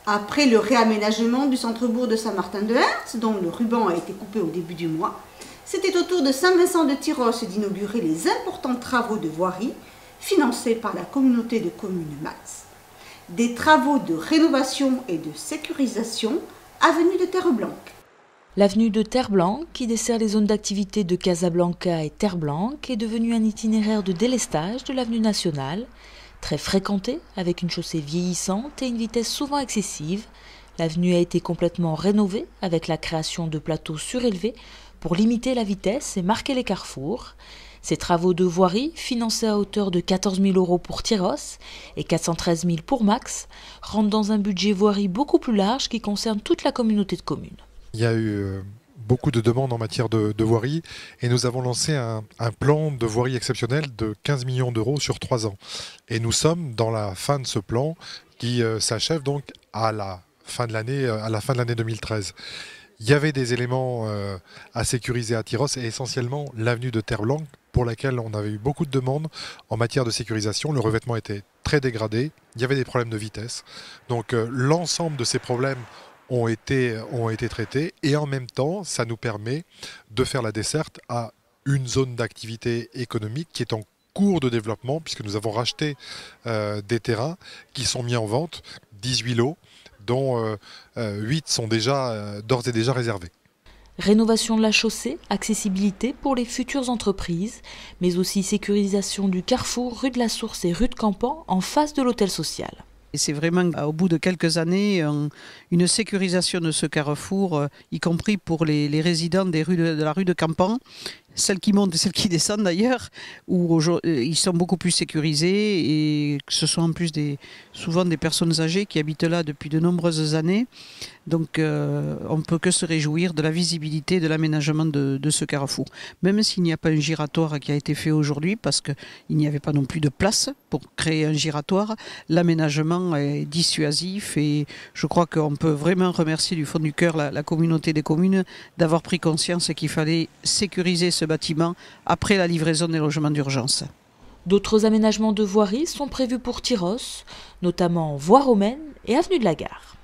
Après le réaménagement du centre-bourg de Saint-Martin-de-Hertz, dont le ruban a été coupé au début du mois, c'était au tour de Saint-Vincent-de-Tyrosse d'inaugurer les importants travaux de voirie financés par la communauté de communes Matz. Des travaux de rénovation et de sécurisation avenue de Terreblanc. L'avenue de Terreblanc, qui dessert les zones d'activité de Casablanca et Terreblanc, est devenue un itinéraire de délestage de l'avenue nationale, très fréquentée avec une chaussée vieillissante et une vitesse souvent excessive. L'avenue a été complètement rénovée avec la création de plateaux surélevés pour limiter la vitesse et marquer les carrefours. Ces travaux de voirie, financés à hauteur de 14 000 € pour Tyrosse et 413 000 pour Max, rentrent dans un budget voirie beaucoup plus large qui concerne toute la communauté de communes. Il y a eu beaucoup de demandes en matière de voirie et nous avons lancé un plan de voirie exceptionnel de 15 millions d'euros sur 3 ans. Et nous sommes dans la fin de ce plan qui s'achève donc à la fin de l'année 2013. Il y avait des éléments à sécuriser à Tyrosse et essentiellement l'avenue de Terreblanc pour laquelle on avait eu beaucoup de demandes en matière de sécurisation. Le revêtement était très dégradé, il y avait des problèmes de vitesse. Donc l'ensemble de ces problèmes ont été traités et en même temps ça nous permet de faire la desserte à une zone d'activité économique qui est en cours de développement puisque nous avons racheté des terrains qui sont mis en vente, 18 lots, dont 8 sont d'ores et déjà réservés. Rénovation de la chaussée, accessibilité pour les futures entreprises, mais aussi sécurisation du carrefour rue de la Source et rue de Campan en face de l'hôtel social. Et c'est vraiment, au bout de quelques années, une sécurisation de ce carrefour, y compris pour les résidents de la rue de Campan, celles qui montent et celles qui descendent d'ailleurs, où ils sont beaucoup plus sécurisés et que ce sont en plus souvent des personnes âgées qui habitent là depuis de nombreuses années. Donc on ne peut que se réjouir de la visibilité, de l'aménagement de ce carrefour. Même s'il n'y a pas un giratoire qui a été fait aujourd'hui, parce qu'il n'y avait pas non plus de place pour créer un giratoire, l'aménagement est dissuasif et je crois qu'on peut vraiment remercier du fond du cœur la communauté des communes d'avoir pris conscience qu'il fallait sécuriser ce bâtiment après la livraison des logements d'urgence. D'autres aménagements de voirie sont prévus pour Tyrosse, notamment voie romaine et avenue de la Gare.